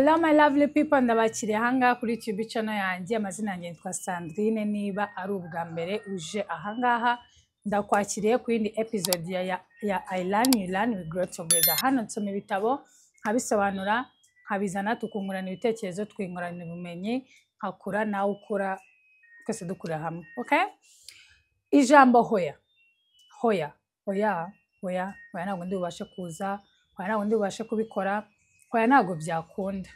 Hello my lovely people, ndabakiriye ahangaha kuri YouTube channel yanjye. Amazina yanjye yitwa Sandrine. Niba ari ubwa mbere uje ahangaha, ndakwakiriye ku yindi episode ya I Learn You Learn We Grow Together. Hano nsoma ibitabo, nkabisobanura, nkabizana tukungurana ibitekerezo, twingurana ubumenyi, nkakura nawe ukura, twese dukura hamwe. Okay? Ijambo hoya. Hoya ntabwo ndi bubashe kuza, hoya ntabwo ndi bubashe kubikora, hoya ntabwo byakunda,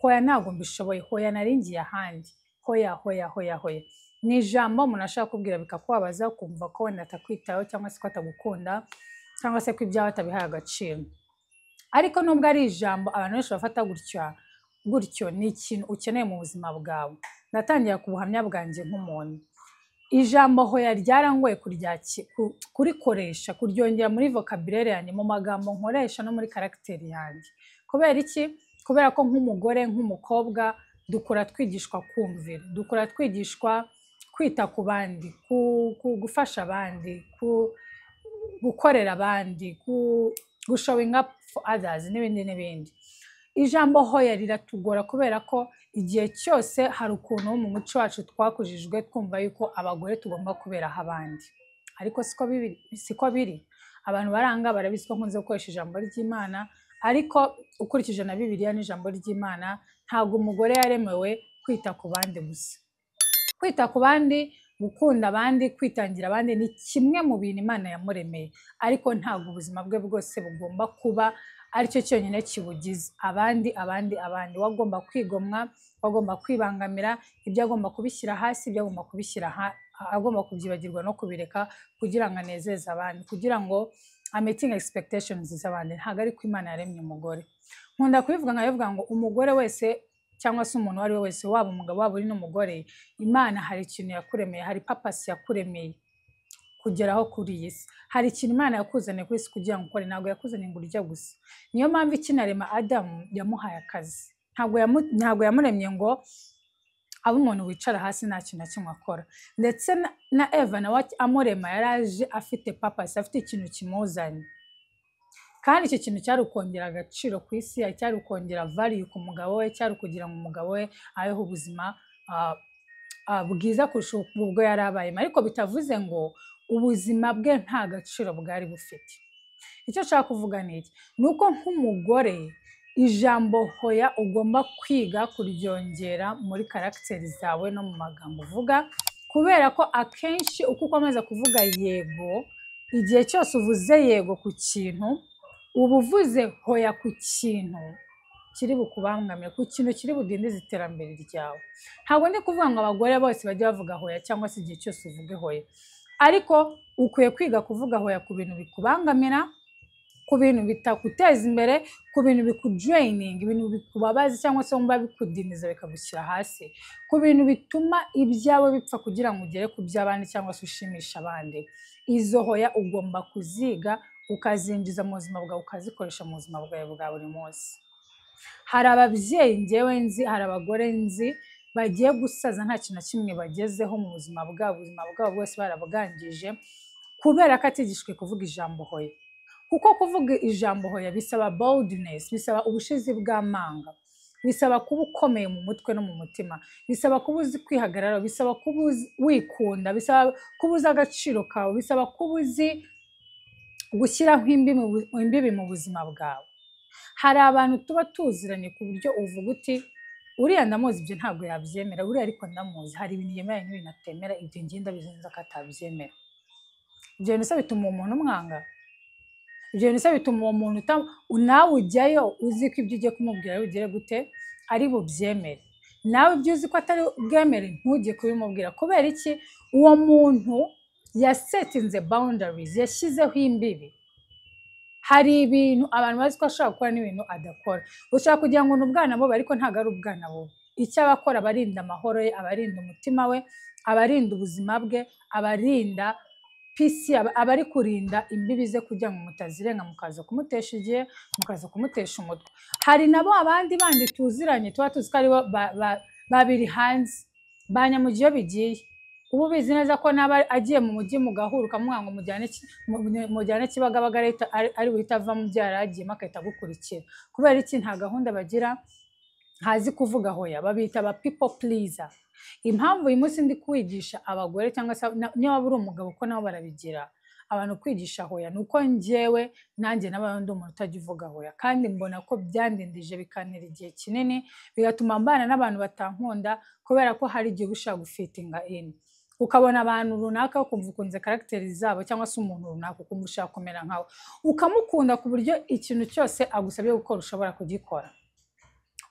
hoya ntabwo mbishoboye, hoya naringiye ahandi, hoya. Ni ijambo umuntu ashaka kubwira bikakubabaza, ukumva ko wenda atakwitaho cyangwa se ko atagukunda cyangwa se ko ibyawe atabihaye agaciro. Ariko nubwo ari ijambo abantu benshi bafata gutyo, ni ikintu ukeneye mu buzima bwawe. Ndatangira ku buhamya bwanjye nk'umuntu. Ijambo hoya ryarangoye kurikoresha, kuryongera muri vocabulary yanjye, mu magambo nkoresha no muri character yanjye. Kubera iki? Kubera ko nk'umugore, nk'umukobwa, dukura twigishwa kumvira, dukura twigishwa kwita ku bandi, gufasha abandi, gukorera abandi, showing up for others n'ibindi. Ijambo hoya riratugora kubera ko igihe cyose hari ukuntu mu muco wacu twakujijwe twumva yuko abagore tugomba kuberaho abandi. Ariko siko biri. Abantu baranga barabizi ko nkunze gukoresha ijambo ry'Imana, ariko ukurikije na Bibiliya n'ijambo ry'Imana, ntabwo umugore yaremewe kwita ku bandi gusa. Kwita ku bandi, gukunda abandi, kwitangira abandi ni kimwe mu bintu Imana yamuremeye, ariko ntabwo ubuzima bwe bwose bugomba kuba aricyo cyonyine kibugize. Abandi wagomba kwigomwa, wagomba kwibangamira, ibyo agomba kubishyira hasi, ibyo agomba kubishyira agomba kubyibagirwa no kubireka kugira ngo anezeze abandi, kugira ngo meeting expectations z'abandi. Ntabwo ari ko Imana yaremye umugore. Nkunda kubivuga nkabivuga ngo umugore wese cyangwa se umuntu wari we wese, waba umugabo waba uri n'umugore, Imana hari ikintu yakuremeye, hari purpose yakuremeye kugeraho kuri iyi si. Hari ikintu Imana yakuzaniye kuri isi kugira ngo ukore, ntabwo yakuzaniye ngo urye gusa. Niyo mpamvu ikinarema Adamu yamuhaye akazi. Ntabwo yamuremye ngo abe umuntu wicara hasi nta kintu na kimwe akora. Ndetse na Eva nawe amurema yaraje afite purpose, afite ikintu kimuzanye. Kandi icyo kintu cyari ukongera agaciro ku isi, cyari ukongera value ku mugabo we, cyari kugira ngo umugabo we abeho ubuzima bwiza kurusha ubwo yari abayemo. Ariko bitavuze ngo ubuzima bwe nta gaciro bwari bufite. Icyo nshaka kuvuga ni iki? Ni uko nk'umugore, ijambo hoya ugomba kwiga kuryongera muri karagiteri zawe no mu magambo uvuga, kubera ko akenshi uko ukomeza kuvuga yego, igihe cyose uvuze yego ku kintu, uba uvuze hoya ku kintu kiri bukubangamire, ku kintu kiri budindize iterambere ryawe. Ntabwo ndi kuvuga ngo abagore bose bajya bavuga hoya cyangwa se igihe cyose uvuge hoya, ariko ukwiye kwiga kuvuga hoya ku bintu bikubangamira, ku bintu bitakuteza imbere, ku bintu bikudraining, ibintu bikubabaza cyangwa se wumva bikudiniza bikagushyira hasi, ku bintu bituma ibyawe bipfa kugira ngo ugere ku by'abandi cyangwa se ushimisha abandi. Izo hoya ugomba kuziga, ukazinjiza mu buzima bwawe, ukazikoresha mu buzima bwawe bwa buri munsi. Hari ababyeyi njyewe nzi, hari abagore nzi bagiye gusaza nta kintu na kimwe bagezeho mu buzima bwabo, bwose barabwangije kubera ko atigishwe kuvuga ijambo hoya. Kuko kuvuga ijambo hoya bisaba boldness, bisaba ubushizi bw'amanga, bisaba kuba ukomeye mu mutwe no mu mutima, bisaba kuba uzi kwihagarara, bisaba kuba wikunda, bisaba kuba uzi agaciro kawe, bisaba kuba uzi gushyiraho imbibi mu buzima bwawe. Hari abantu tuba tuziranye ku buryo uvuga uti uriya ndamuzi, ibyo ntabwo yabyemera, uriya ariko ndamuzi, hari ibintu yemera n'ibintu atemera, ibyo ngenda bizinza ko atabyemera. Ibyo bintu bituma umuntu umwanga. Ibyo bintu bituma uwo muntu nawe ujyayo uzi ko ibyo ugiye kumubwira bigere gute ari bubyemere. Nawe ibyo uzi ko atari bwemere ntujye kubimubwira. Kubera iki? Uwo muntu yasetinze boundaries, yashyizeho imbibi. Hari ibintu abantu bazi ko ashobora gukora n'ibintu adakora. Ushaka kugira ngo ni ubwana bubi, ariko ntabwo ari ubwana bubi. Icyo abakora, abarinda amahoro ye, abarinda umutima we, abarinda ubuzima bwe, abarinda peace, abari kurinda imbibi ze kugira ngo mutazirenga mukaza kumutesha igihe, mukaza kumutesha umutwe. Hari nabo abandi bandi tuziranye tuba tuzi ko ari babiri hanze, banyamugiye iyo bigiye. Ubu ubizi neza ko naba agiye mu mujyi mugahura ukamubwira ngo mujyane Kibagabaga ari buhita ava mu byo yari agiyemo agahita agukurikira. Kubera iki? Nta gahunda bagira, ntazi kuvuga hoya, babita aba people pleaser. Impamvu uyu munsi ndi kwigisha abagore cyangwa se niyo waba uri umugabo ko nabo barabigira abantu kwigisha hoya, nuko njyewe nanjye n'abandi ndi umuntu utajya uvuga hoya, kandi mbona ko byandindije bikantera igihe kinini, bigatuma mbana n'abantu batankunda kubera ko hari igihe ushaka gufitinga in, ukabona abantu runaka ukumva ukunze karagiteri zabo cyangwa se umuntu runaka ukumva ushaka kumera nkawe, ukamukunda ku buryo ikintu cyose agusabye gukora ushobora kugikora,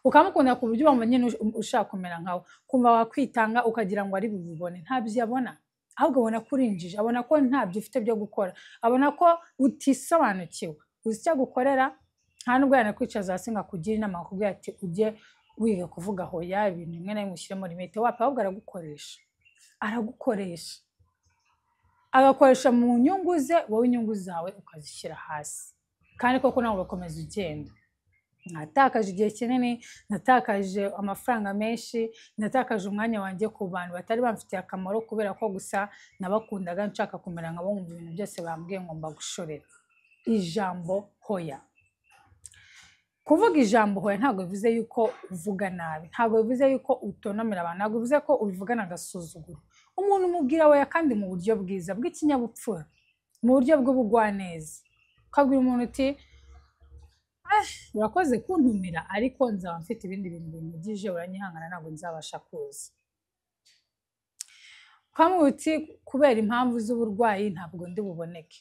ukamukunda ku buryo wumva nyine ushaka kumera nkawe, kumva wakwitanga ukagira ngo ari bubibone, ntabyo abona, ahubwo abona ko urinjije, abona ko ntabyo ufite byo gukora, abona ko utisobanukiwe, uzi icyo agukorera, nta nubwo yanakwicaza hasi ngo akugire inama akubwira ati ujye wiga kuvuga hoya, ibintu bimwe na bimwe ushyiremo limite, wapfa ahubwo aragukoresha agakoresha mu nyungu ze, wowe inyungu zawe ukazishyira hasi, kandi koko nawe ugakomeza ugenda. Natakaje igihe kinini, natakaje amafaranga menshi, natakaje umwanya wanjye ku bantu batari bamfitiye akamaro kubera ko gusa nabakundaga nshaka kumera nkabo, nkumva ibintu byose bambwiye ngo mbagushorera. Ijambo hoya, kuvuga ijambo hoya ntabwo bivuze yuko uvuga nabi, ntabwo bivuze yuko utonomera abantu, ntabwo bivuze ko ubivugana agasuzuguro. Umuntu umubwira hoya kandi mu buryo bwiza bw'ikinyabupfura, mu buryo bw'ubugwaneza, ukabwira umuntu uti urakoze kuntumira ariko nzaba mfite ibindi bintu bimugije, uranyihangana ntabwo nzabasha kuza. Ukamubwira uti kubera impamvu z'uburwayi ntabwo ndi buboneke,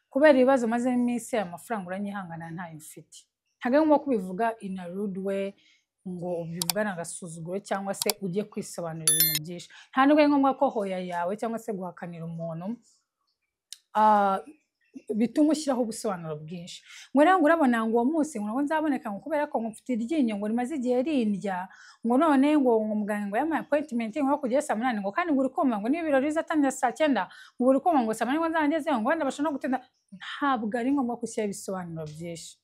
kubera ibibazo maze iminsi amafaranga uranyihangana ntayo mfite. Ntabwo ari ngombwa kubivuga in a rude way ngo ubivugane agasuzuguro cyangwa se ujye kwisobanurira ibintu byinshi. Nta nubwo ari ngombwa ko hoya yawe cyangwa se guhakanira umuntu bituma ushyiraho ubusobanuro bwinshi. Ngo rero urabona ngo uwo munsi ngo nzaboneka ngo kubera ko mfite iryinyo ngo rimaze igihe rindya, ngo none ngo muganga ngo yampaye appointment ngo kugera saa 8, ngo kandi ngo uri kumva ngo niba ibirori bizatangira saa 9, ngo uri kumva ngo saa 8 ngo nzangezeho, ngo wenda bashobora no gutinda. Ntabwo ari ngombwa gushyira ibisobanuro byinshi.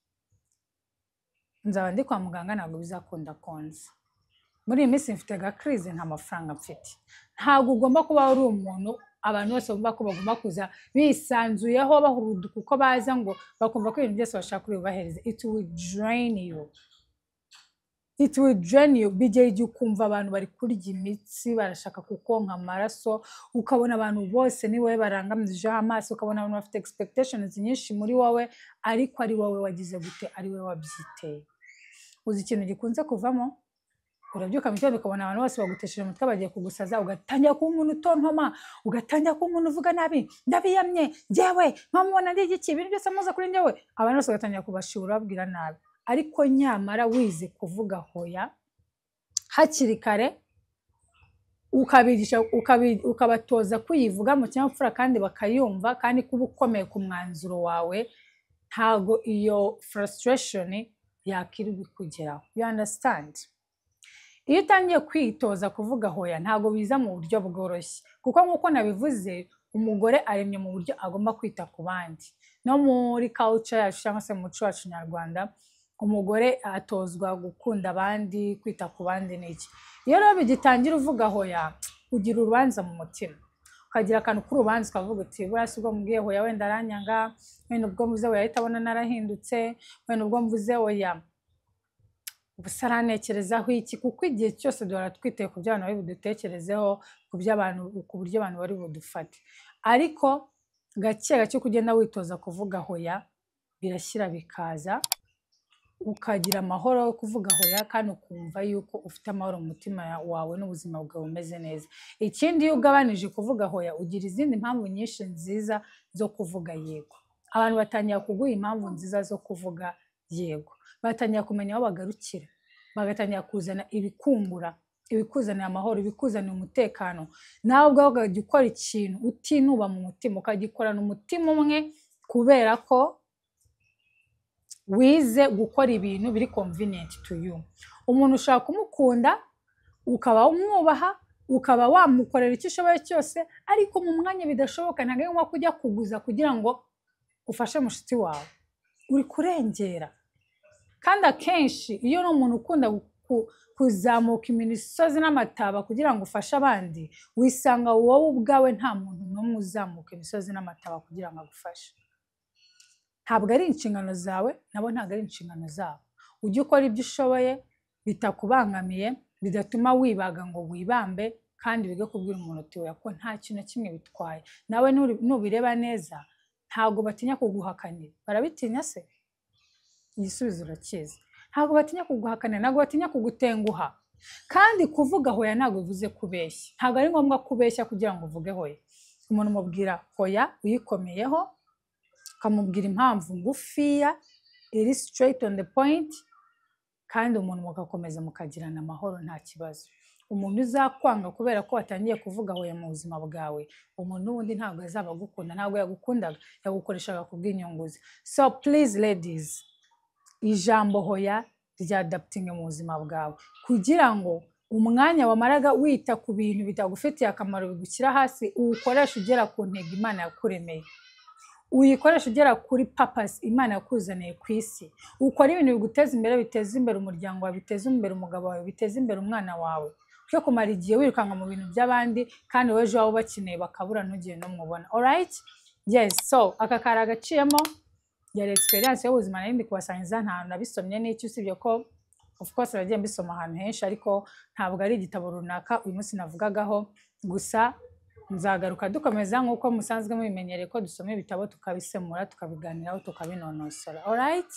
Nzaba ndi kwa muganga ntabwo bizakunda konza, muri iyi minsi mfite agakrize nta mafaranga mfite. Ntabwo ugomba kuba uri umuntu abantu bose bumva ko bagomba kuza bisanzuyeho bahuruduka uko baza ngo bakumva ko ibintu byose bashaka kuri bubahereze. It will drain you. It will drain you. Bigera igihe ukumva abantu bari kurya imitsi, barashaka kukonka amaraso, ukabona abantu bose ni wowe barangamije amaso, ukabona abantu bafite expectations nyinshi muri wowe, ariko ari wowe wagize gute, ari wowe wabyiteye. Uzi ikintu gikunze kuvamo, urabyuka mu gitondo ukabona abantu bose bagutesheje umutwe bagiye kugusaza, ugatangira kuba umuntu utontoma, ugatangira kuba umuntu uvuga nabi, ndabiyamye njyewe mpamubona ndi igiki, ibintu byose muza kuri njyewe, abantu bose ugatangira kubashura babwira nabi. Ariko nyamara wize kuvuga hoya hakiri kare, ukabigisha ukabatoza kuyivuga mu kinyabupfura kandi bakayumva, kandi kuba ukomeye ku mwanzuro wawe, ntago iyo frustration yakirirwa kugeraho. You understand? Iyo utangiye kwitoza kuvuga hoya ntago biza mu buryo bworoshye, kuko nk'uko nabivuze umugore aremye mu buryo agomba kwita ku bandi. No muri culture yacu cyangwa se mu muco wacu nyarwanda, umugore atozwa gukunda abandi, kwita ku bandi n'iki. Iyo rero bigitangira uvuga hoya, ugira urubanza mu mutima, ukagira akantu k'urubanza ukavuga uti buriya si ubwo mubwiye hoya wenda aranyanga, wenda ubwo mvuze hoya ahita abona narahindutse, wenda ubwo mvuze hoya ubuse aranekerezaho iki, kuko igihe cyose duhora twiteye ku byo abantu bari budutekerezeho, ku buryo abantu bari budufate. Ariko gake gake uko ugenda witoza kuvuga hoya, birashyira bikaza, ukagira amahoro yo kuvuga hoya kandi ukumva yuko ufite amahoro mu mutima wawe n'ubuzima bwawe bumeze neza. Ikindi iyo ugabanije kuvuga hoya, ugira izindi mpamvu nyinshi nziza zo kuvuga yego. Abantu batangira kuguha impamvu nziza zo kuvuga yego, batangira kumenya aho bagarukira, bagatangira kuzana ibikumbura, ibikuzanira amahoro, ibikuzanira umutekano. Nawe ubwawe ukajya ukora ikintu utinuba mu mutima, ukagikorana umutima umwe kubera ko wize gukora ibintu biri convenient to you. Umuntu ushaka kumukunda, ukaba umwubaha, ukaba wamukorera icyo ushoboye cyose, ariko mu mwanya bidashoboka ntabwo ari ngombwa kujya kuguza kugira ngo ufashe mushiti wawe, uri kurengera. Kandi akenshi iyo ni umuntu ukunda kuzamuka imisozi n'amataba kugira ngo ufashe abandi, wisanga wowe ubwawe nta muntu n'umwe uzamuka imisozi n'amataba kugira ngo agufashe. Ntabwo ari inshingano zawe, nabo ntabwo ari inshingano zabo. Ujye ukora ibyo ushoboye, bitakubangamiye, bidatuma wibaga ngo wibambe, kandi wige kubwira umuntu uti oya ko nta kintu na kimwe bitwaye. Nawe nubireba neza ntago batinya kuguhakanira. Barabitinya se? Igisubizo urakizi. Ntago batinya kuguhakanira, ntago batinya kugutenguha. Kandi kuvuga hoya ntago bivuze kubeshya. Ntago ari ngombwa kubeshya kugira ngo uvuge hoya. Umuntu umubwira hoya uyikomeyeho, ukamubwira impamvu ngufiya, iri straight on the point, kandi umuntu mugakomeza mukagirana amahoro nta kibazo. Umuntu uzakwanga kubera ko watangiye kuvuga hoya mu buzima bwawe, umuntu n'ubundi ntabwo azaba agukunda, ntabwo yagukundaga, yagukoreshaga kubw'inyungu ze. So please ladies, ijambo hoya rya adapting mu buzima bwawe, kugira ngo umwanya wamaraga wita ku bintu bitagufitiye akamaro bigushyira hasi, uwukoresha ugera ku ntego Imana yakuremeye, uyikoresha ugera kuri purpose Imana yakuzaniye ku isi. Ukora ibintu biguteza imbere, biteza imbere umuryango wawe, biteza imbere umugabo wawe, biteza imbere umwana wawe. Cyo kumara igihe wirukanga mu bintu by'abandi kandi wowe ejo waba bakeneye bakabura ntugire no mubona. Alright? Yes, so aka kari agaciyemo yari experience y'ubuzima nari ndi kubasangiza, nta nabisomye n'icyo usibye ko of course nagiye mbisoma ahantu henshi, ariko ntabwo ari igitabo runaka uyu munsi navugagaho. Gusa nzagaruka dukomeza nk'uko musanzwe mubimenyereye ko dusoma ibitabo tukabisemura, tukabiganiraho, tukabinonosora. Alright?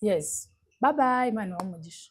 Yes. Bye bye, Imana ibahe umugisha.